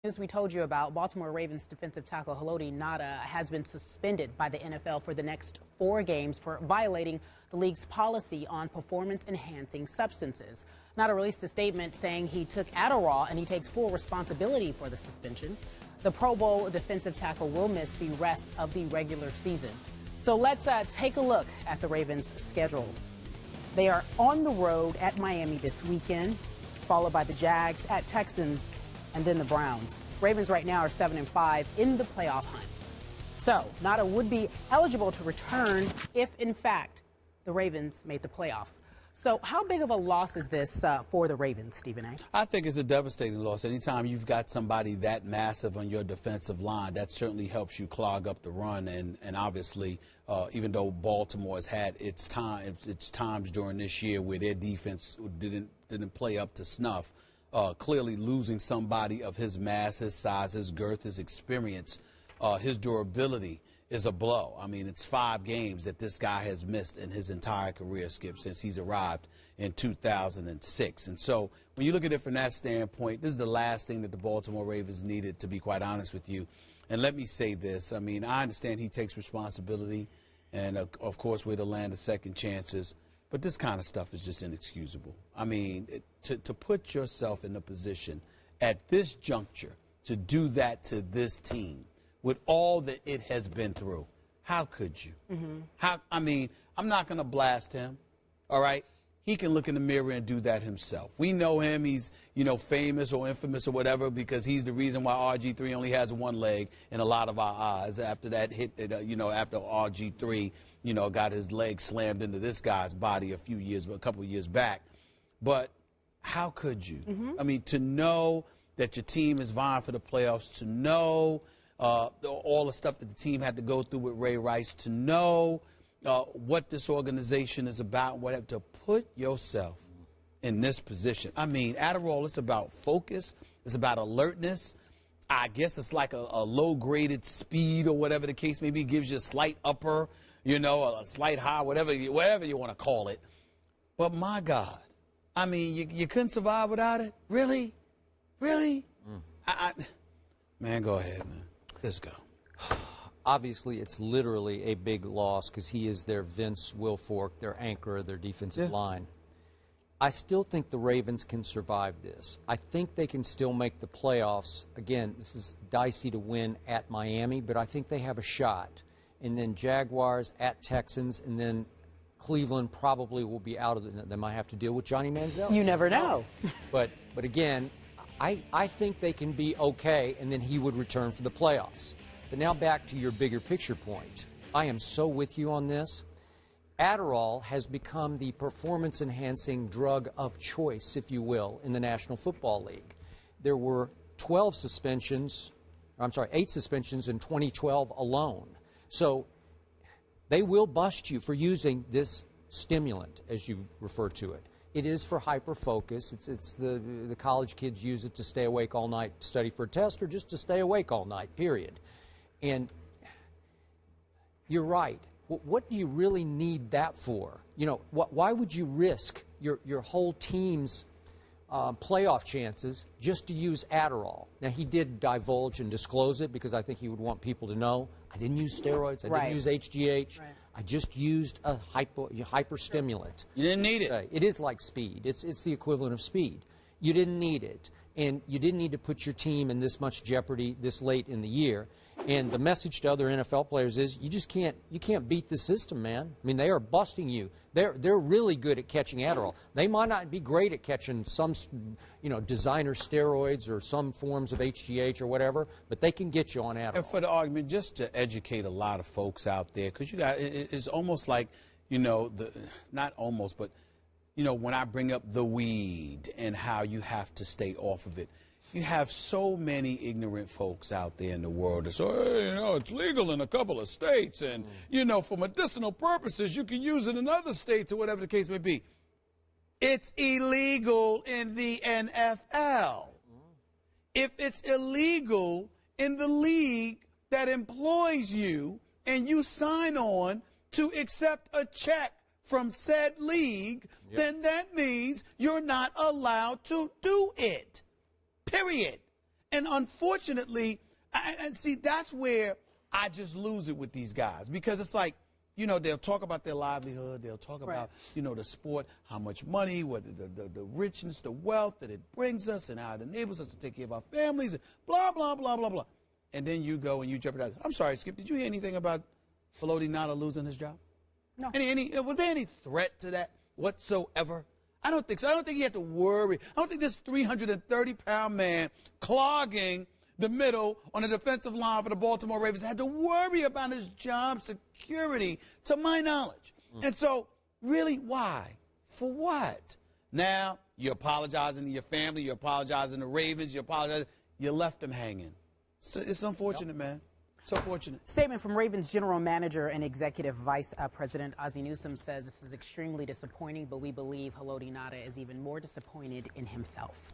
As we told you about, Baltimore Ravens defensive tackle Haloti Ngata has been suspended by the NFL for the next 4 games for violating the league's policy on performance-enhancing substances. Ngata released a statement saying he took Adderall and he takes full responsibility for the suspension. The Pro Bowl defensive tackle will miss the rest of the regular season. So let's take a look at the Ravens' schedule. They are on the road at Miami this weekend, followed by the Jags, at Texans, and then the Browns. Ravens right now are 7-5 in the playoff hunt. So Ngata would be eligible to return if, in fact, the Ravens made the playoff. So how big of a loss is this for the Ravens, Stephen A? I think it's a devastating loss. Anytime you've got somebody that massive on your defensive line, that certainly helps you clog up the run. And obviously, even though Baltimore has had its times during this year where their defense didn't play up to snuff, clearly losing somebody of his mass, his size, his girth, his experience, his durability is a blow. I mean, it's 5 games that this guy has missed in his entire career, Skip, since he's arrived in 2006. And so when you look at it from that standpoint, this is the last thing that the Baltimore Ravens needed, to be quite honest with you. And let me say this. I mean, I understand he takes responsibility, and, of course, we're the land of second chances. But this kind of stuff is just inexcusable. I mean, to put yourself in a position at this juncture to do that to this team with all that it has been through, how could you? I mean, I'm not going to blast him, all right? He can look in the mirror and do that himself. We know him. He's, famous or infamous or whatever because he's the reason why RG3 only has one leg in a lot of our eyes. After that hit, after RG3, got his leg slammed into this guy's body a couple of years back. But how could you? I mean, to know that your team is vying for the playoffs, to know all the stuff that the team had to go through with Ray Rice, to know what this organization is about, whatever, to put yourself in this position. I mean, Adderall, it's about focus. It's about alertness. I guess it's like a low-graded speed or whatever the case may be. It gives you a slight upper, a slight high, whatever you want to call it. But, my God, I mean, you couldn't survive without it? Really? Really? Man, go ahead, man. Let's go. Obviously, it's literally a big loss because he is their Vince Wilfork, their anchor, their defensive line. I still think the Ravens can survive this. I think they can still make the playoffs. Again, this is dicey to win at Miami, but I think they have a shot. And then Jaguars at Texans, and then Cleveland probably will be out of it. They might have to deal with Johnny Manziel. You never know. But again, I think they can be okay, and then he would return for the playoffs. But now back to your bigger picture point. I am so with you on this. Adderall has become the performance-enhancing drug of choice, if you will, in the National Football League. There were 8 suspensions in 2012 alone. So they will bust you for using this stimulant, as you refer to it. It is for hyper-focus. It's the college kids use it to stay awake all night, study for a test, or just to stay awake all night, period. And you're right. What do you really need that for? Why would you risk your whole team's playoff chances just to use Adderall? Now, he did divulge and disclose it because I think he would want people to know, I didn't use steroids, I didn't use HGH. Right. I just used a hyperstimulant. You didn't need it. It is like speed. It's the equivalent of speed. You didn't need it. And you didn't need to put your team in this much jeopardy this late in the year. And the message to other NFL players is you can't beat the system, man. I mean, they are busting you. They're really good at catching Adderall. They might not be great at catching some, designer steroids or some forms of HGH or whatever, but they can get you on Adderall. And for the argument, just to educate a lot of folks out there, because it's almost like, not almost, but, when I bring up the weed and how you have to stay off of it. You have so many ignorant folks out there in the world that say, hey, it's legal in a couple of states, and, for medicinal purposes, you can use it in other states or whatever the case may be. It's illegal in the NFL. If it's illegal in the league that employs you and you sign on to accept a check from said league, then that means you're not allowed to do it. Period. And unfortunately, and see, that's where I just lose it with these guys, because it's like, you know, they'll talk about their livelihood. They'll talk about, you know, the sport, how much money, what the richness, the wealth that it brings us, and how it enables us to take care of our families, and blah, blah, blah, blah, blah. And then you go and you jeopardize. I'm sorry, Skip, did you hear anything about Haloti Ngata losing his job? No. Was there any threat to that whatsoever? I don't think so. I don't think he had to worry. I don't think this 330-pound man clogging the middle on the defensive line for the Baltimore Ravens had to worry about his job security, to my knowledge. And so, really, why? For what? Now, you're apologizing to your family, you're apologizing to Ravens, you're apologizing. You left them hanging. So it's unfortunate, man. So fortunate. Statement from Ravens General Manager and Executive Vice President Ozzie Newsome says this is extremely disappointing, but we believe Haloti Ngata is even more disappointed in himself.